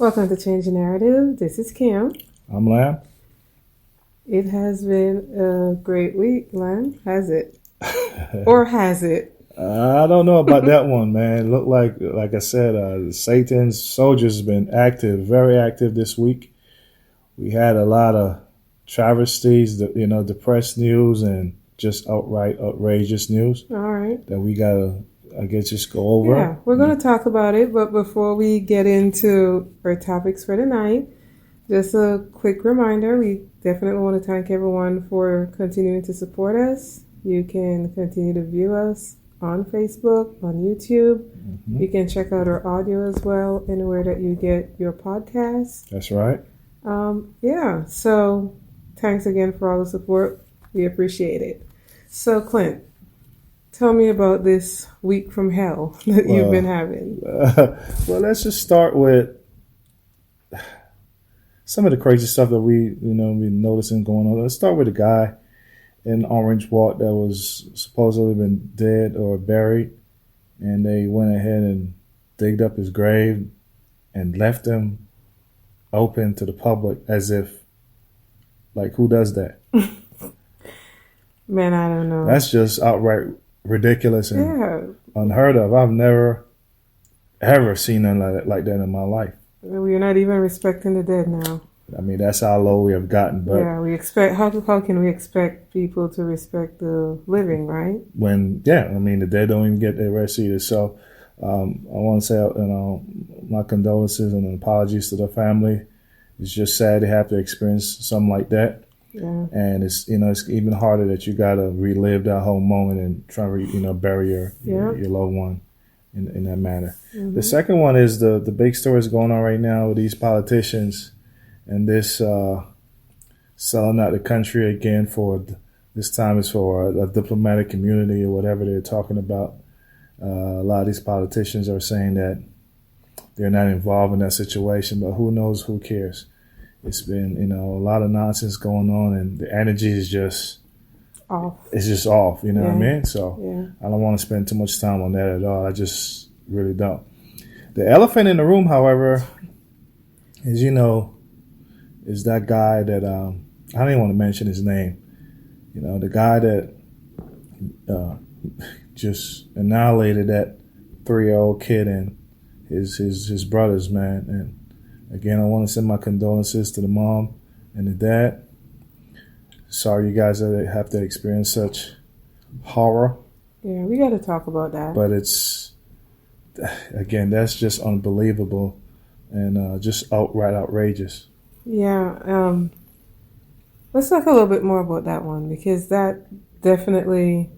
Welcome to Change the Narrative. This is Kim. I'm Lam. It has been a great week, Lam. Has it? Or has it? I don't know about that one, man. Look like I said, Satan's soldiers have been active, very active this week. We had a lot of travesties, depressed news and just outright outrageous news. All right. That we gotta, I guess, just go over. Yeah, we're going to talk about it, but before we get into our topics for tonight, just a quick reminder, we definitely want to thank everyone for continuing to support us. You can continue to view us on Facebook, on YouTube. Mm-hmm. You can check out our audio as well, anywhere that you get your podcasts. That's right. So thanks again for all the support. We appreciate it. So, Clint, tell me about this week from hell that you've been having. Well, let's just start with some of the crazy stuff that we noticing going on. Let's start with a guy in Orange Walk that was supposedly been dead or buried, and they went ahead and digged up his grave and left him open to the public as if, like, who does that? Man, I don't know. That's just outright ridiculous and unheard of. I've never, ever seen nothing like that in my life. We're not even respecting the dead now. I mean, that's how low we have gotten. But yeah, we expect. How can we expect people to respect the living, right? When the dead don't even get their rest either. So I want to say, my condolences and apologies to the family. It's just sad to have to experience something like that. Yeah. And it's even harder that you got to relive that whole moment and try to bury your loved one in that manner. Mm-hmm. The second one is the big story is going on right now with these politicians and this selling out the country again for this time is for a diplomatic community or whatever they're talking about. A lot of these politicians are saying that they're not involved in that situation, but who knows? Who cares? It's been, a lot of nonsense going on, and the energy is just off. It's just off, what I mean? So I don't want to spend too much time on that at all. I just really don't. The elephant in the room, however, is, is that guy that, I don't even want to mention his name. The guy that just annihilated that 3-year-old kid and his brothers, man. And again, I want to send my condolences to the mom and the dad. Sorry you guys have to experience such horror. Yeah, we got to talk about that. But that's just unbelievable and just outright outrageous. Yeah. Let's talk a little bit more about that one, because that definitely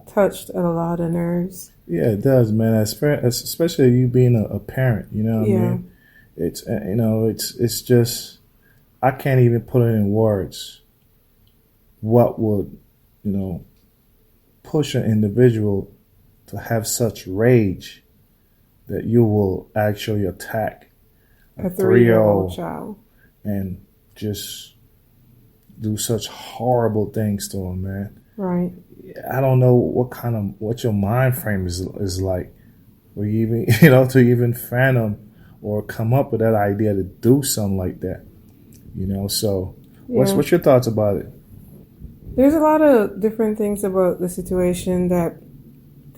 touched a lot of nerves. Yeah, it does, man. Especially you being a parent, I mean? It's it's just, I can't even put it in words what would push an individual to have such rage that you will actually attack a 3-year-old child and just do such horrible things to him, man. Right. I don't know what your mind frame is like, where you even to even fathom or come up with that idea to do something like that, So, what's your thoughts about it? There's a lot of different things about the situation that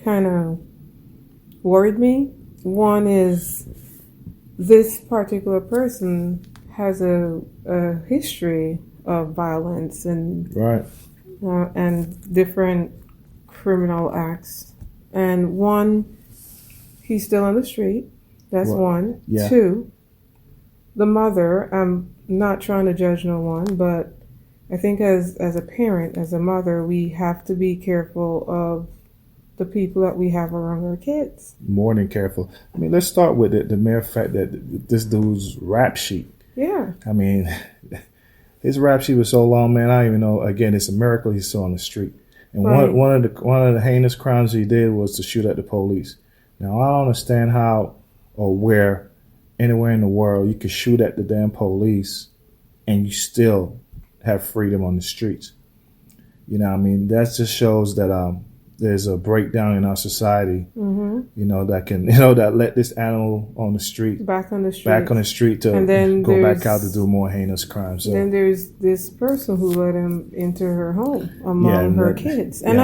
kind of worried me. One is this particular person has a history of violence and and different criminal acts. And one, he's still on the street. That's one. Yeah. Two, the mother, I'm not trying to judge no one, but I think as a parent, as a mother, we have to be careful of the people that we have around our kids. More than careful. I mean, let's start with the mere fact that this dude's rap sheet. Yeah. I mean, his rap sheet was so long, man. I don't even know. Again, it's a miracle he's still on the street. And one of the heinous crimes he did was to shoot at the police. Now, I don't understand how or where anywhere in the world you could shoot at the damn police and you still have freedom on the streets. I mean, that just shows that there's a breakdown in our society, that can, that let this animal on the street, back on the street to and then go back out to do more heinous crimes. So. Then there's this person who let him into her home among her kids. And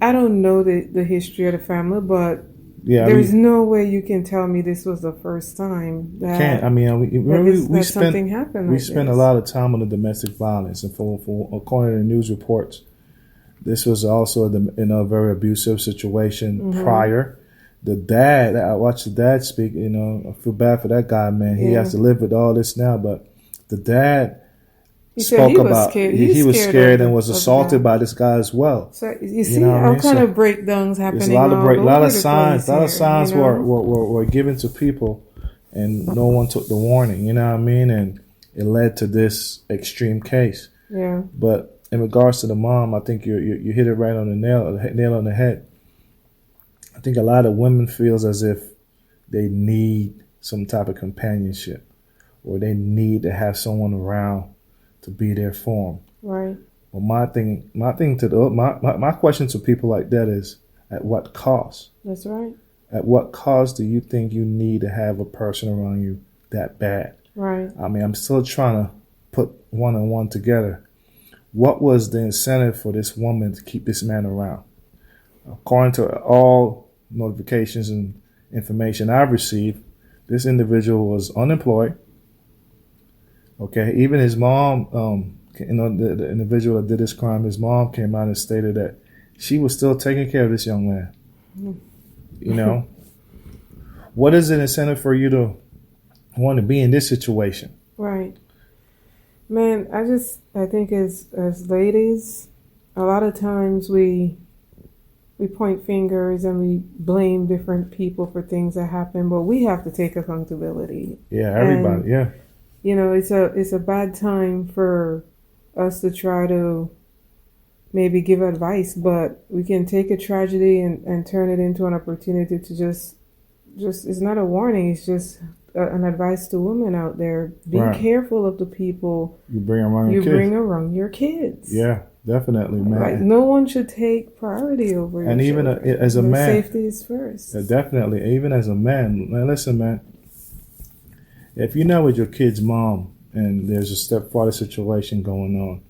I don't know the history of the family, but there's no way you can tell me this was the first time that. Can't. I mean, we spent something happened. We spent a lot of time on the domestic violence, and for according to news reports, this was also in a very abusive situation prior. The dad, I watched the dad speak. I feel bad for that guy, man. He has to live with all this now, but the dad. Spoke about he was scared and was assaulted by this guy as well. So you see all kind of breakdowns happening. There's a lot of signs were given to people, and no one took the warning. You know what I mean? And it led to this extreme case. Yeah. But in regards to the mom, I think you hit it right on the nail on the head. I think a lot of women feels as if they need some type of companionship, or they need to have someone around to be there for them. Right. Well, my question to people like that is, at what cost? That's right. At what cost do you think you need to have a person around you that bad? Right. I mean, I'm still trying to put one and one together. What was the incentive for this woman to keep this man around? According to all notifications and information I've received, this individual was unemployed. Okay, even his mom, the individual that did this crime, his mom came out and stated that she was still taking care of this young man. What is an incentive for you to want to be in this situation? Right. Man, I think as ladies, a lot of times we point fingers and we blame different people for things that happen, but we have to take accountability. Yeah, everybody, yeah. It's a bad time for us to try to maybe give advice, but we can take a tragedy and turn it into an opportunity to just it's not a warning, it's just an advice to women out there. Be careful of the people you bring around your kids. Yeah, definitely, man. Like, no one should take priority over your children. As a man, safety is first. Definitely, even as a man. Man, listen, man. If you're not with your kid's mom and there's a stepfather situation going on,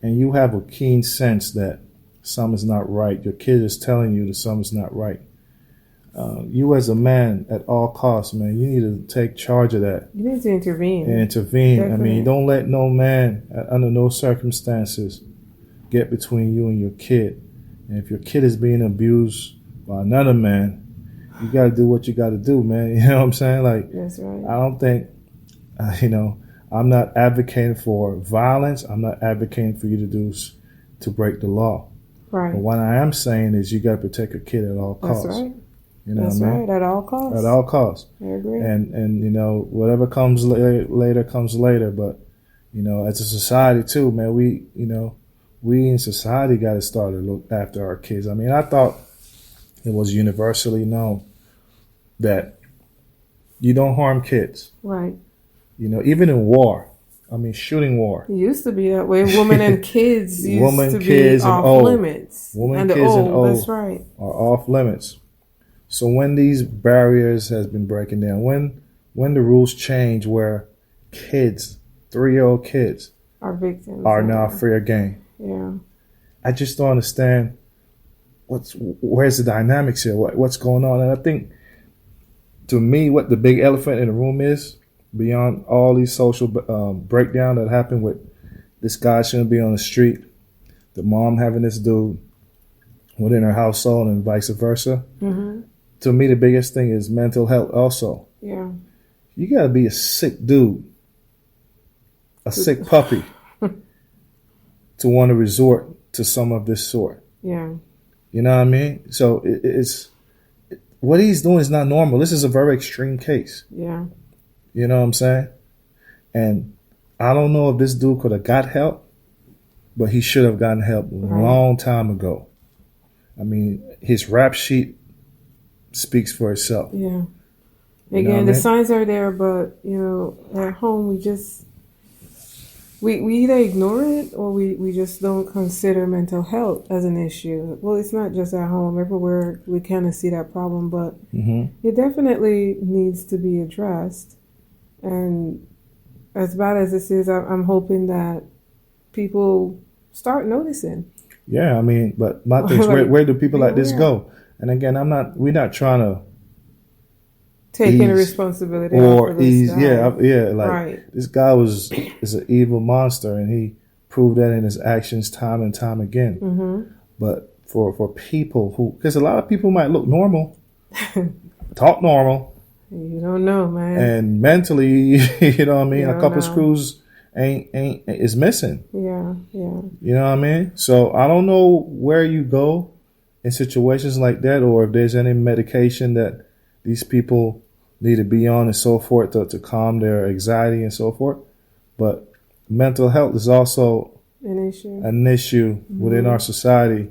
and you have a keen sense that something's not right, your kid is telling you that something's not right, you as a man, at all costs, man, you need to take charge of that. You need to intervene. Definitely. I mean, don't let no man, under no circumstances, get between you and your kid. And if your kid is being abused by another man, you got to do what you got to do, man. You know what I'm saying? Like, that's right. I don't think, I'm not advocating for violence. I'm not advocating for you to break the law. Right. But what I am saying is you got to protect your kid at all costs. That's right. That's right. At all costs. At all costs. I agree. And whatever comes later comes later. But, as a society too, man, we in society got to start to look after our kids. I mean, I thought it was universally known that you don't harm kids. Right. Even in war. I mean, shooting war. It used to be that way. Women and kids be off limits. Women, kids, and old. That's right. Are off limits. So when these barriers has been breaking down, when the rules change where kids, 3-year-old kids, are victims, are now fair game. Yeah. I just don't understand where's the dynamics here? What's going on? And I think, to me, what the big elephant in the room is, beyond all these social breakdown that happened with this guy shouldn't be on the street, the mom having this dude within her household and vice versa. Mm-hmm. To me, the biggest thing is mental health also. Yeah. You got to be a sick dude, a sick puppy, to want to resort to some of this sort. Yeah. You know what I mean? So what he's doing is not normal. This is a very extreme case. Yeah. You know what I'm saying? And I don't know if this dude could have got help, but he should have gotten help a long time ago. I mean, his rap sheet speaks for itself. Yeah. Again, the signs are there, but, at home we either ignore it or we just don't consider mental health as an issue. Well, it's not just at home. Everywhere we kind of see that problem, but it definitely needs to be addressed. And as bad as this is, I'm hoping that people start noticing. Yeah, I mean, but my thing is, Like, where do people like this yeah. go? And again, we're not trying to Taking the ease responsibility or off of this ease. guy. Yeah, like Right. this guy is an evil monster, and he proved that in his actions time and time again. But for people who, because a lot of people might look normal, talk normal, You don't know, man. and mentally, you know what I mean, You a don't couple know. screws is missing. Yeah. You know what I mean? So I don't know where you go in situations like that, or if there's any medication that these people need to be on and so forth to calm their anxiety and so forth. But mental health is also An issue. within our society,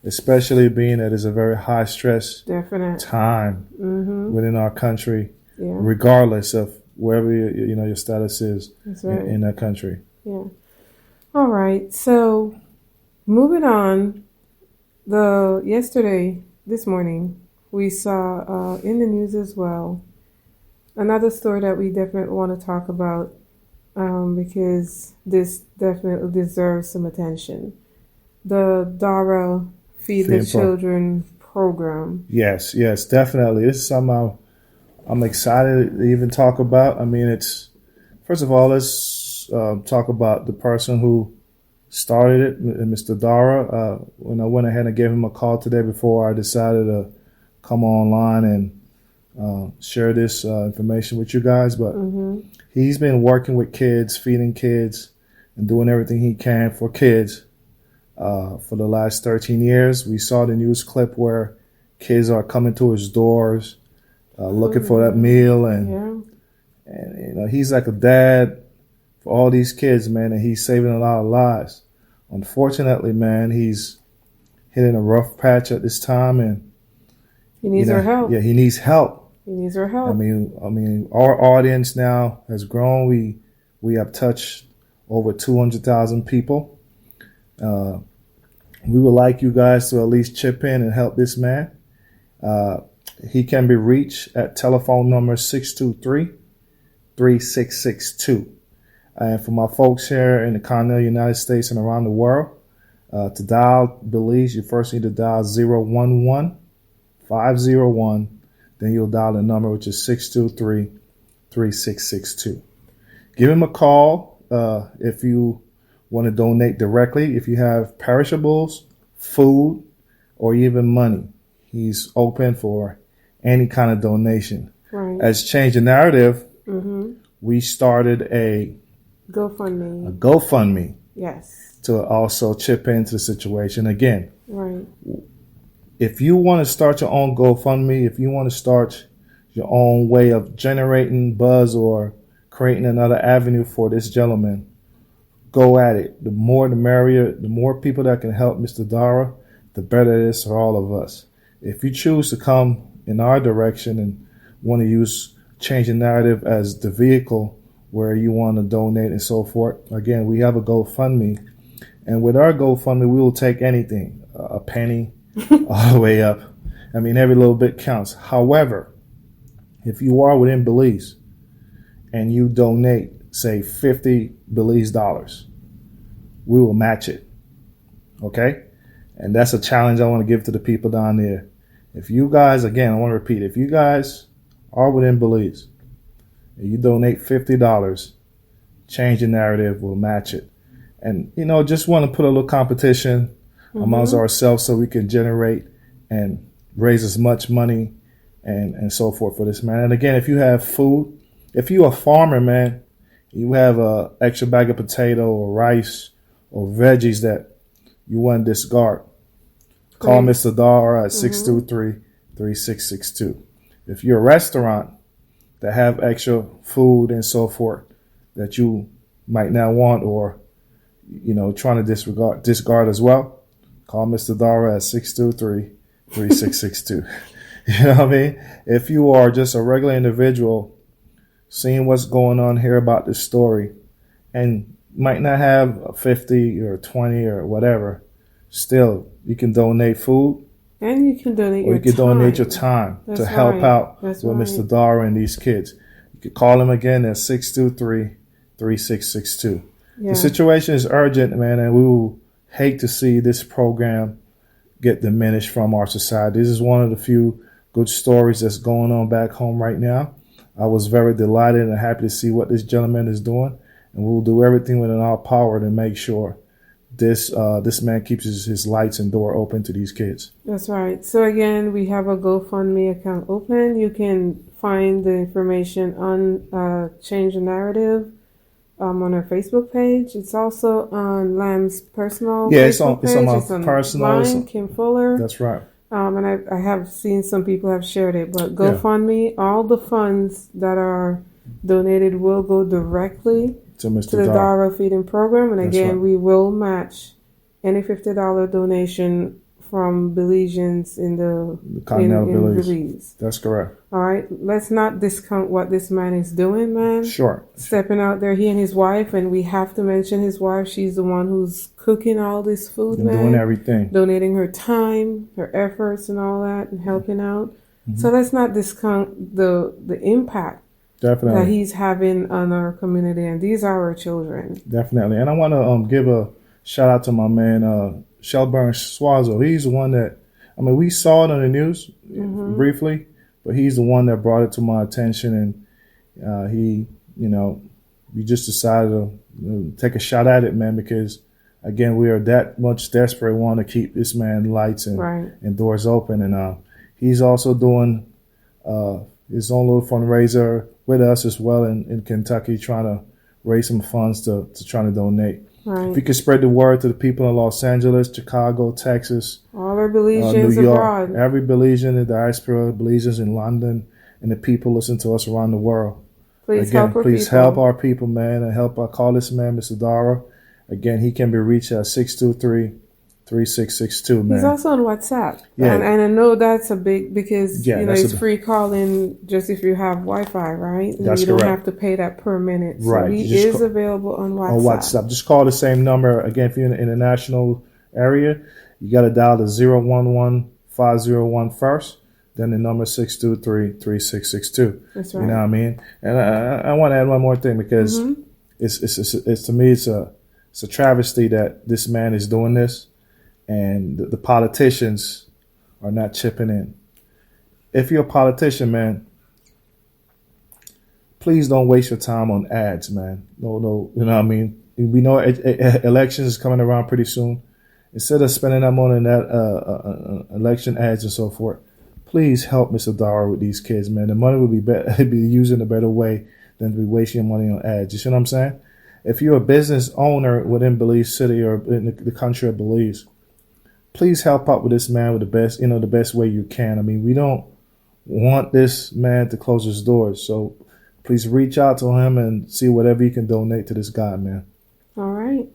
especially being that it's a very high stress Definite. time within our country, Yeah. regardless of wherever your status is That's right. in that country. Yeah. All right. So moving on, this morning, we saw in the news as well another story that we definitely want to talk about because this definitely deserves some attention. The Dara Feed the Children program. Yes, definitely. This is something I'm excited to even talk about. I mean, first of all, let's talk about the person who started it, Mr. Dara. When I went ahead and gave him a call today before I decided to come online and share this information with you guys, but he's been working with kids, feeding kids, and doing everything he can for kids for the last 13 years. We saw the news clip where kids are coming to his doors looking for that meal, and he's like a dad for all these kids, man, and he's saving a lot of lives. Unfortunately, man, he's hitting a rough patch at this time, and he needs our help. Yeah, he needs help. He needs our help. I mean, our audience now has grown. We have touched over 200,000 people. We would like you guys to at least chip in and help this man. He can be reached at telephone number 623-3662. And for my folks here in the continental United States and around the world, to dial Belize, you first need to dial 011-501. Then you'll dial the number, which is 623-3662. Give him a call if you want to donate directly. If you have perishables, food, or even money, he's open for any kind of donation. Right. As Change the Narrative, we started a GoFundMe. Yes. To also chip into the situation again. Right. If you want to start your own GoFundMe, if you want to start your own way of generating buzz or creating another avenue for this gentleman, go at it. The more the merrier. The more people that can help Mr. Dara, the better it is for all of us. If you choose to come in our direction and want to use Change the Narrative as the vehicle where you want to donate and so forth, again, we have a GoFundMe. And with our GoFundMe, we will take anything, a penny, all the way up. I mean, every little bit counts. However, if you are within Belize and you donate, say, 50 Belize dollars, we will match it. Okay? And that's a challenge I want to give to the people down there. If you guys, again, I want to repeat, if you guys are within Belize and you donate $50, Change the Narrative will match it. And, just want to put a little competition amongst ourselves so we can generate and raise as much money and so forth for this man. And again, if you have food, if you're a farmer, man, you have a extra bag of potato or rice or veggies that you want to discard, call Mr. Dara at 623-3662. If you're a restaurant that have extra food and so forth that you might not want or, trying to discard as well, call Mr. Dara at 623-3662. You know what I mean? If you are just a regular individual seeing what's going on here about this story and might not have 50 or 20 or whatever. Still, you can donate food. And you can donate or your you can time. donate your time to help out with Mr. Dara and these kids. You can call him again at 623-3662. The situation is urgent, man, and we will hate to see this program get diminished from our society. This is one of the few good stories that's going on back home right now. I was very delighted and happy to see what this gentleman is doing, and we'll do everything within our power to make sure this man keeps his lights and door open to these kids. That's right. So again, we have a GoFundMe account open. You can find the information on Change the Narrative on our Facebook page. It's also on Lamb's personal Facebook page. It's on my personal. Mine, Kim Fuller. That's right. And I have seen some people have shared it. But GoFundMe, all the funds that are donated will go directly to the Dara feeding program. And again, we will match any $50 donation from Belizeans in Belize. That's correct. All right. Let's not discount what this man is doing, man. Sure. Stepping out there, he and his wife, and we have to mention his wife. She's the one who's cooking all this food, and man. Doing everything. Donating her time, her efforts, and all that, and helping out. Mm-hmm. So let's not discount the impact that he's having on our community, and these are our children. Definitely. And I want to give a shout out to my man, Shelburne Swazo. He's the one that, we saw it on the news briefly, but he's the one that brought it to my attention, and he we just decided to take a shot at it, man, because again, we are that much desperate, want to keep this man lights and doors open, and he's also doing his own little fundraiser with us as well in Kentucky, trying to raise some funds to try to donate. Right. If you could spread the word to the people in Los Angeles, Chicago, Texas, all our Belizeans New York, abroad, every Belizean in the diaspora, Belizeans in London, and the people listen to us around the world. Please help our people, man, and call this man, Mr. Dara. Again, he can be reached at 623-3662, man. He's also on WhatsApp. Yeah. And I know that's a big, because it's free calling just if you have Wi-Fi, right? And that's you don't have to pay that per minute. Right. So he is available on WhatsApp. On WhatsApp. Just call the same number. Again, if you're in the international area, you got to dial the 011-501 first. Then the number 623-3662. That's right. You know what I mean? And I want to add one more thing, because it's to me, it's a travesty that this man is doing this, and the politicians are not chipping in. If you're a politician, man, please don't waste your time on ads, man. No, you know what I mean? We know elections is coming around pretty soon. Instead of spending that money on that election ads and so forth, please help Mr. Dara with these kids, man. The money would be used in a better way than to be wasting your money on ads. You see what I'm saying? If you're a business owner within Belize City or in the country of Belize, please help out with this man with the best way you can. We don't want this man to close his doors. So please reach out to him and see whatever you can donate to this guy, man. All right.